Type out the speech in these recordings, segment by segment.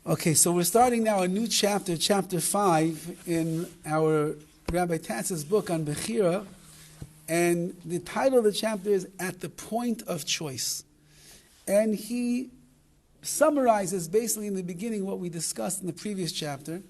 Okay, so we're starting now a new chapter, chapter 5, in our Rabbi Tatz's book on Bechira, and the title of the chapter is At the Point of Choice. And he summarizes basically in the beginning what we discussed in the previous chapter,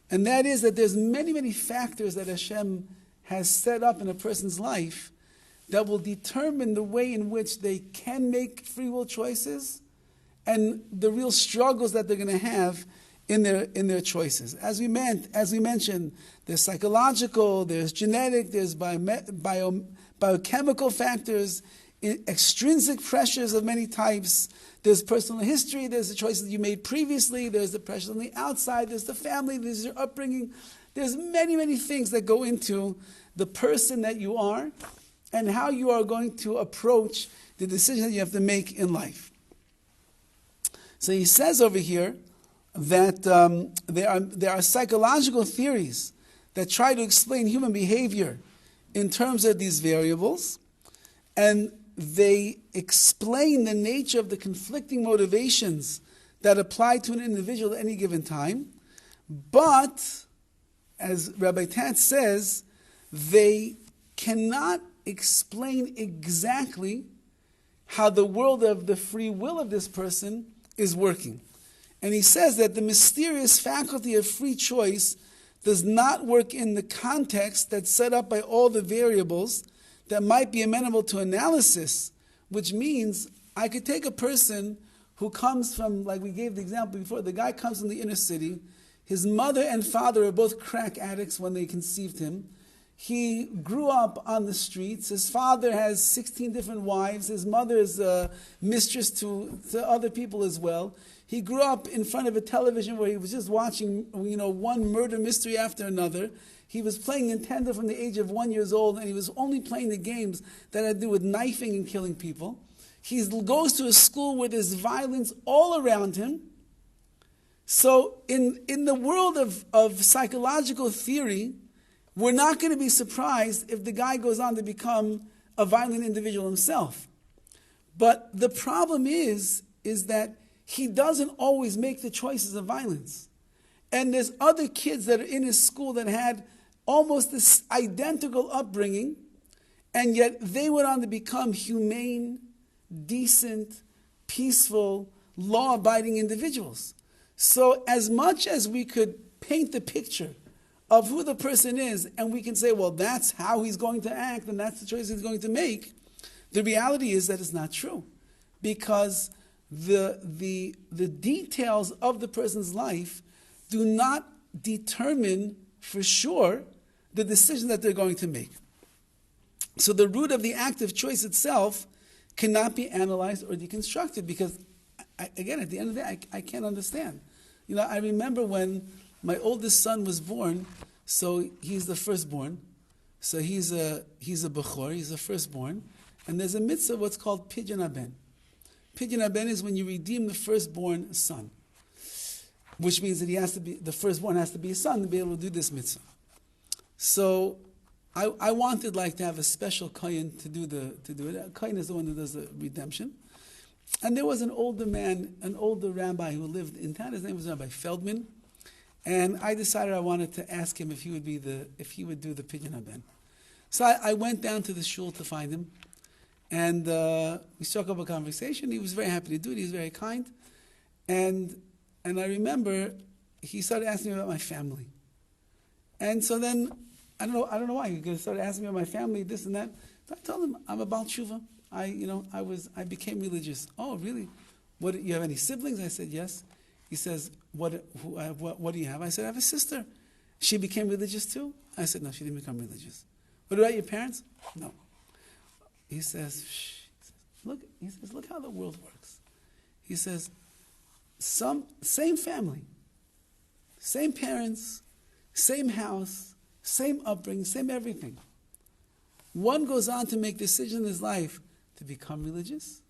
and that is that there's many factors that Hashem has set up in a person's life that will determine the way in which they can make free will choices and the real struggles that they're going to have in their choices. As we mentioned, there's psychological, there's genetic, there's biochemical factors, extrinsic pressures of many types. There's personal history, there's the choices you made previously, there's the pressures on the outside, there's the family, there's your upbringing. There's many things that go into the person that you are and how you are going to approach the decision that you have to make in life. So he says over here that there are psychological theories that try to explain human behavior in terms of these variables, and they explain the nature of the conflicting motivations that apply to an individual at any given time. But, as Rabbi Tatz says, they cannot explain exactly how the world of the free will of this person is working. And he says that the mysterious faculty of free choice does not work in the context that's set up by all the variables that might be amenable to analysis, which means I could take a person who comes from, like we gave the example before, the guy comes from the inner city, his mother and father are both crack addicts when they conceived him. He grew up on the streets. His father has 16 different wives. His mother is a mistress to other people as well. He grew up in front of a television where he was just watching, one murder mystery after another. He was playing Nintendo from the age of 1 year old, and he was only playing the games that had to do with knifing and killing people. He goes to a school where there's violence all around him. So in the world of psychological theory, we're not going to be surprised if the guy goes on to become a violent individual himself. But the problem is that he doesn't always make the choices of violence. And there's other kids that are in his school that had almost this identical upbringing, and yet they went on to become humane, decent, peaceful, law-abiding individuals. So as much as we could paint the picture of who the person is, and we can say, well, that's how he's going to act, and that's the choice he's going to make, the reality is that it's not true. Because the details of the person's life do not determine for sure the decision that they're going to make. So the root of the act of choice itself cannot be analyzed or deconstructed, because, again, at the end of the day, I can't understand. I remember when my oldest son was born, so he's the firstborn. So he's a Bechor, he's the firstborn. And there's a mitzvah, what's called Pidyon Haben. Pidyon Haben is when you redeem the firstborn son, which means that the firstborn has to be a son to be able to do this mitzvah. So I wanted to have a special kohen to do it. A kohen is the one who does the redemption. And there was an older rabbi who lived in town. His name was Rabbi Feldman. And I decided I wanted to ask him if he would do the Pidyon Haben. So I went down to the shul to find him, and we struck up a conversation. He was very happy to do it. He was very kind, and I remember he started asking me about my family, and so then I don't know why he started asking me about my family, this and that. So I told him I'm a Baal Tshuva. I became religious. Oh, really? What, you have any siblings? I said yes. He says, what do you have? I said, I have a sister. She became religious too? I said, no, she didn't become religious. What about your parents? No. He says, shh. Look how the world works. He says, same family, same parents, same house, same upbringing, same everything. One goes on to make decisions in his life to become religious.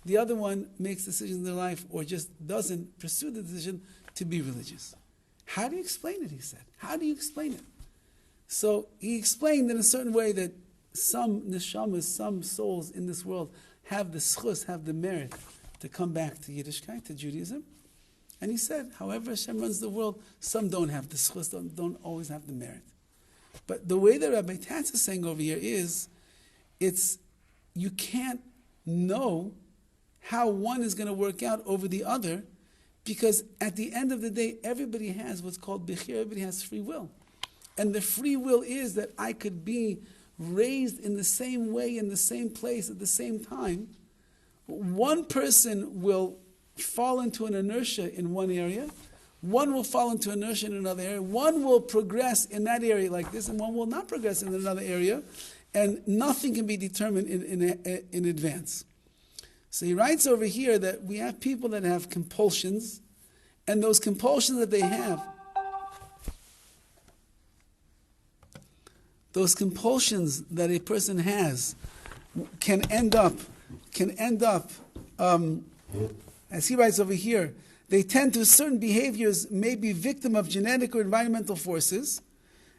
The other one makes decisions in their life or just doesn't pursue the decision to be religious. How do you explain it, he said? How do you explain it? So he explained in a certain way that some neshamas, some souls in this world have the schus, have the merit to come back to Yiddishkeit, to Judaism. And he said, however Hashem runs the world, some don't have the schus, don't always have the merit. But the way that Rabbi Tatz is saying over here is, you can't know how one is going to work out over the other, because at the end of the day, everybody has what's called Bechira, everybody has free will. And the free will is that I could be raised in the same way, in the same place, at the same time. One person will fall into an inertia in one area, one will fall into inertia in another area, one will progress in that area like this, and one will not progress in another area, and nothing can be determined in advance. So he writes over here that we have people that have compulsions, and those compulsions that they have, those compulsions that a person has can end up, as he writes over here, they tend to certain behaviors may be victim of genetic or environmental forces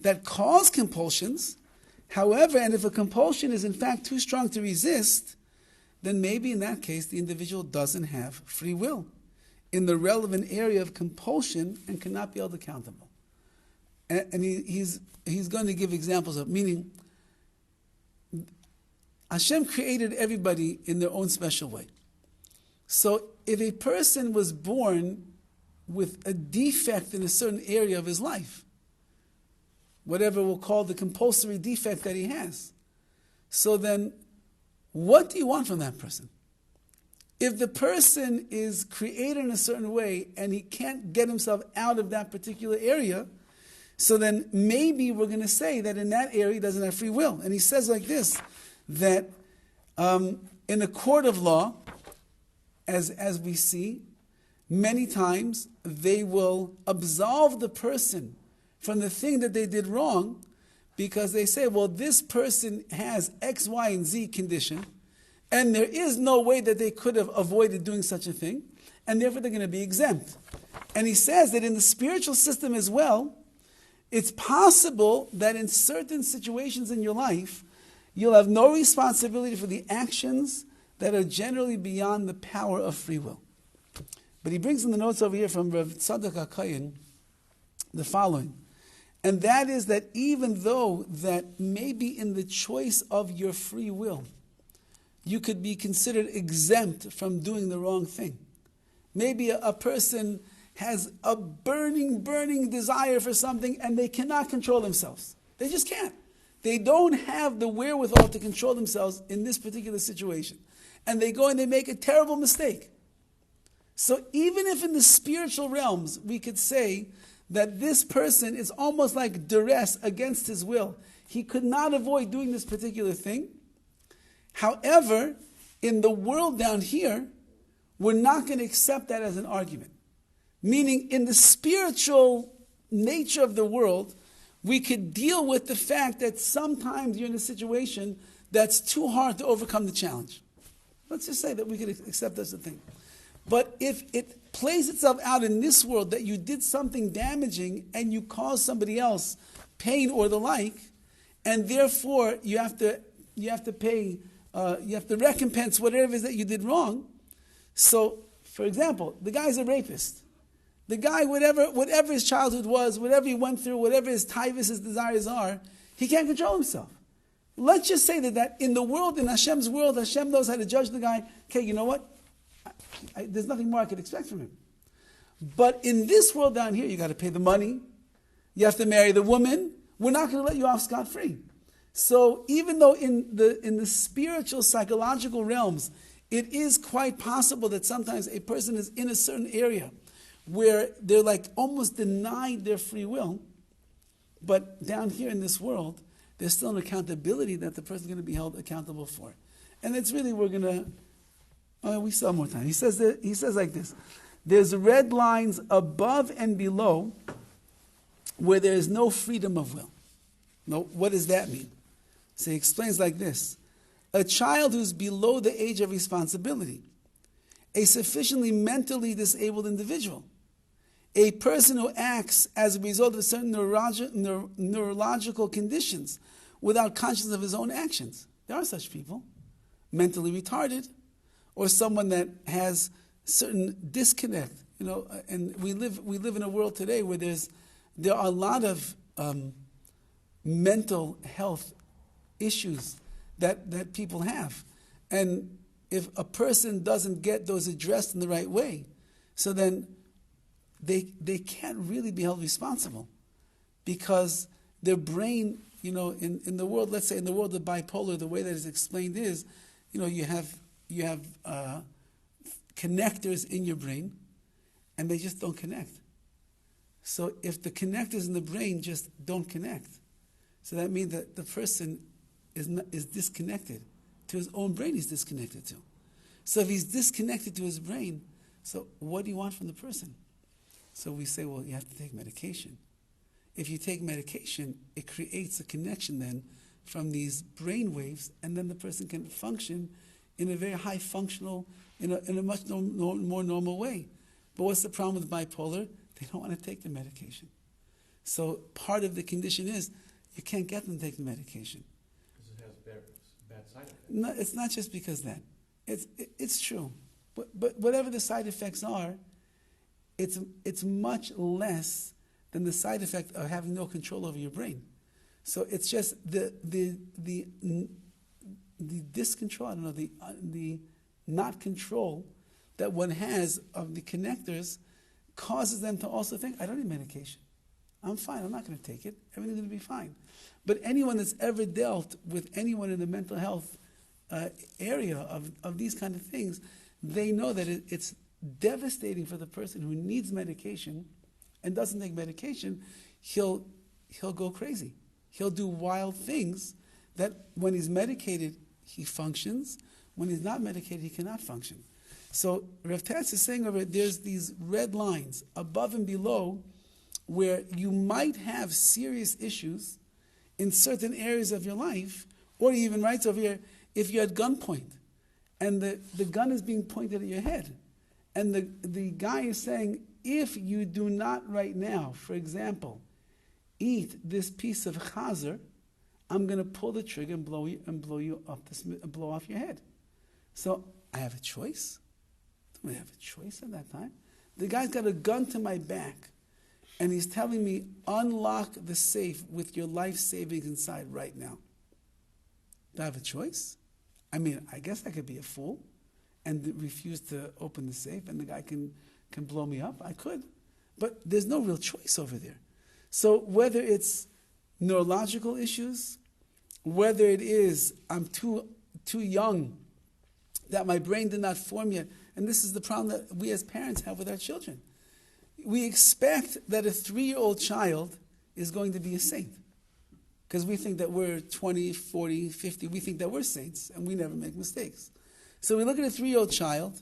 that cause compulsions. However, and if a compulsion is in fact too strong to resist, then maybe in that case the individual doesn't have free will in the relevant area of compulsion and cannot be held accountable. And he's going to give examples of, meaning Hashem created everybody in their own special way. So if a person was born with a defect in a certain area of his life, whatever we'll call the compulsory defect that he has, so then what do you want from that person? If the person is created in a certain way and he can't get himself out of that particular area, so then maybe we're going to say that in that area he doesn't have free will. And he says like this, that in a court of law, as we see, many times they will absolve the person from the thing that they did wrong, because they say, well, this person has X, Y, and Z condition, and there is no way that they could have avoided doing such a thing, and therefore they're going to be exempt. And he says that in the spiritual system as well, it's possible that in certain situations in your life, you'll have no responsibility for the actions that are generally beyond the power of free will. But he brings in the notes over here from Rav Tzadok HaKohen the following, and that is that even though that maybe in the choice of your free will, you could be considered exempt from doing the wrong thing. Maybe a person has a burning desire for something and they cannot control themselves. They just can't. They don't have the wherewithal to control themselves in this particular situation. And they go and they make a terrible mistake. So even if in the spiritual realms we could say that this person is almost like duress against his will, he could not avoid doing this particular thing. However, in the world down here, we're not going to accept that as an argument. Meaning, in the spiritual nature of the world, we could deal with the fact that sometimes you're in a situation that's too hard to overcome the challenge. Let's just say that we could accept that's a thing. But if it plays itself out in this world that you did something damaging and you caused somebody else pain or the like, and therefore you have to pay, you have to recompense whatever it is that you did wrong. So, for example, the guy's a rapist. The guy, whatever his childhood was, whatever he went through, whatever his taivas, his desires are, he can't control himself. Let's just say that in the world, in Hashem's world, Hashem knows how to judge the guy. Okay, you know what? There's nothing more I could expect from him. But in this world down here, you got to pay the money. You have to marry the woman. We're not going to let you off scot-free. So even though in the spiritual, psychological realms, it is quite possible that sometimes a person is in a certain area where they're like almost denied their free will, but down here in this world, there's still an accountability that the person's going to be held accountable for. And it's really, we still have more time. He says like this, there's red lines above and below where there is no freedom of will. Now, what does that mean? So he explains like this, a child who's below the age of responsibility, a sufficiently mentally disabled individual, a person who acts as a result of certain neurological conditions without consciousness of his own actions. There are such people. Mentally retarded, or someone that has certain disconnect And we live in a world today where there are a lot of mental health issues that people have. And if a person doesn't get those addressed in the right way, so then they can't really be held responsible, because their brain, in the world, let's say in the world of bipolar, the way that is explained is, you have connectors in your brain, and they just don't connect. So if the connectors in the brain just don't connect, so that means that the person is disconnected to his own brain. He's disconnected to. So if he's disconnected to his brain, so what do you want from the person? So we say, well, you have to take medication. If you take medication, it creates a connection then from these brain waves, and then the person can function in a very high functional, in a much more normal way. But what's the problem with bipolar? They don't want to take the medication. So part of the condition is you can't get them to take the medication. Because it has bad side effects. No, it's not just because that. It's true. But whatever the side effects are, it's much less than the side effect of having no control over your brain. So it's just the discontrol, I don't know, the not control that one has of the connectors causes them to also think, I don't need medication. I'm fine, I'm not going to take it. Everything's going to be fine. But anyone that's ever dealt with anyone in the mental health area of these kind of things, they know that it's devastating for the person who needs medication and doesn't take medication. He'll go crazy. He'll do wild things that when he's medicated, he functions. When he's not medicated, he cannot function. So Rav Tatz is saying over it, there's these red lines above and below where you might have serious issues in certain areas of your life, or he even writes over here, if you're at gunpoint and the gun is being pointed at your head, and the guy is saying, if you do not right now, for example, eat this piece of chazer, I'm going to pull the trigger and blow off your head. So I have a choice. Don't I have a choice at that time? The guy's got a gun to my back, and he's telling me, unlock the safe with your life savings inside right now. Do I have a choice? I mean, I guess I could be a fool and refuse to open the safe, and the guy can blow me up. I could. But there's no real choice over there. So whether it's neurological issues, whether it is I'm too young, that my brain did not form yet, and this is the problem that we as parents have with our children. We expect that a 3-year-old child is going to be a saint. Because we think that we're 20, 40, 50, we think that we're saints, and we never make mistakes. So we look at a 3-year-old child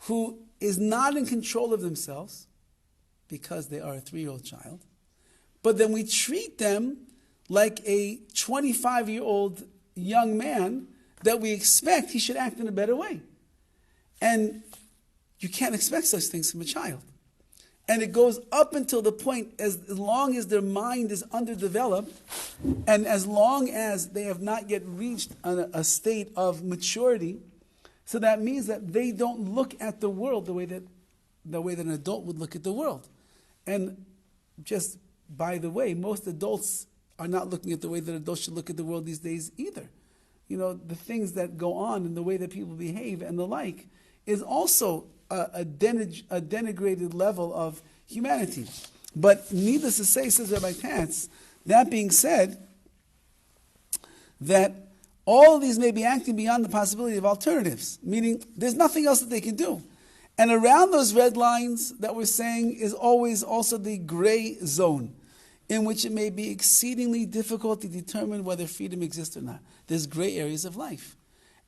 who is not in control of themselves because they are a 3-year-old child, but then we treat them like a 25-year-old young man that we expect he should act in a better way. And you can't expect such things from a child. And it goes up until the point, as long as their mind is underdeveloped, and as long as they have not yet reached a state of maturity, so that means that they don't look at the world the way that an adult would look at the world. And just by the way, most adults are not looking at the way that adults should look at the world these days either. The things that go on and the way that people behave and the like is also a denigrated level of humanity. But needless to say, says Rabbi Tatz, that being said, that all of these may be acting beyond the possibility of alternatives, meaning there's nothing else that they can do. And around those red lines that we're saying is always also the gray zone, in which it may be exceedingly difficult to determine whether freedom exists or not. There's gray areas of life.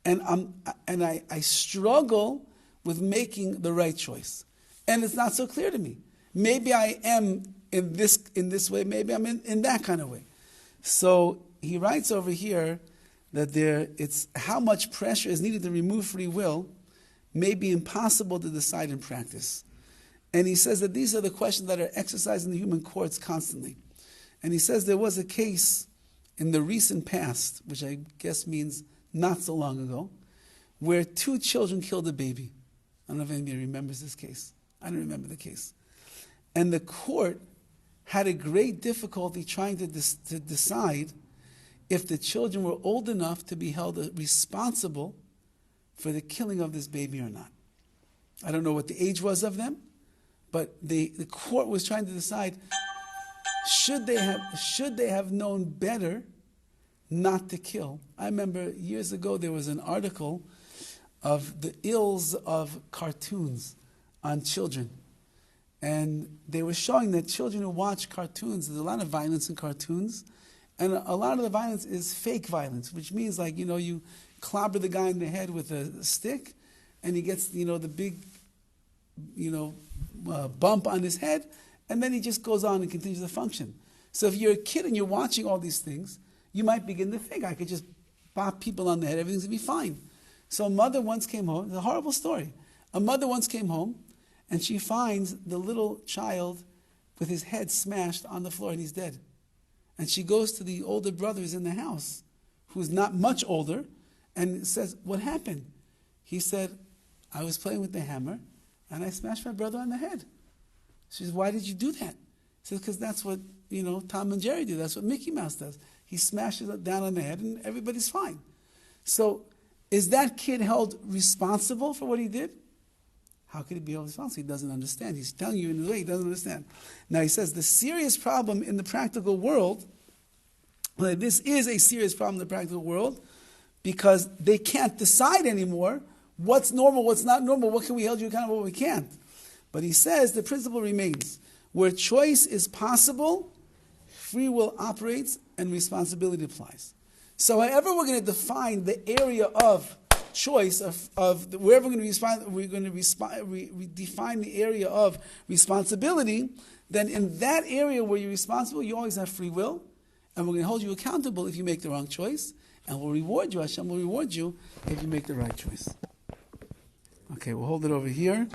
And I struggle with making the right choice. And it's not so clear to me. Maybe I am in this way, maybe I'm in that kind of way. So he writes over here that it's how much pressure is needed to remove free will may be impossible to decide in practice. And he says that these are the questions that are exercised in the human courts constantly. And he says there was a case in the recent past, which I guess means not so long ago, where 2 children killed a baby. I don't know if anybody remembers this case. I don't remember the case. And the court had a great difficulty trying to decide if the children were old enough to be held responsible for the killing of this baby or not. I don't know what the age was of them, but the court was trying to decide, should they have known better not to kill? I remember years ago there was an article of the ills of cartoons on children. And they were showing that children who watch cartoons, there's a lot of violence in cartoons, and a lot of the violence is fake violence, which means like, you clobber the guy in the head with a stick, and he gets, the big, bump on his head, and then he just goes on and continues to function. So if you're a kid and you're watching all these things, you might begin to think, I could just bop people on the head, everything's going to be fine. So a mother once came home, it's a horrible story. A mother once came home, and she finds the little child with his head smashed on the floor, and he's dead. And she goes to the older brother who's in the house, who's not much older, and says, what happened? He said, I was playing with the hammer, and I smashed my brother on the head. She says, why did you do that? He says, because that's what, Tom and Jerry do. That's what Mickey Mouse does. He smashes it down on the head, and everybody's fine. So, is that kid held responsible for what he did? How could he be held responsible? He doesn't understand. He's telling you in a way he doesn't understand. Now he says the serious problem in the practical world, this is a serious problem in the practical world, because they can't decide anymore what's normal, what's not normal, what can we hold you accountable, what we can't. But he says the principle remains. Where choice is possible, free will operates, and responsibility applies. So however we're going to define the area of choice, of wherever we're going to define the area of responsibility, then in that area where you're responsible, you always have free will, and we're going to hold you accountable if you make the wrong choice, and we'll reward you, Hashem will reward you if you make the right choice. Okay, we'll hold it over here.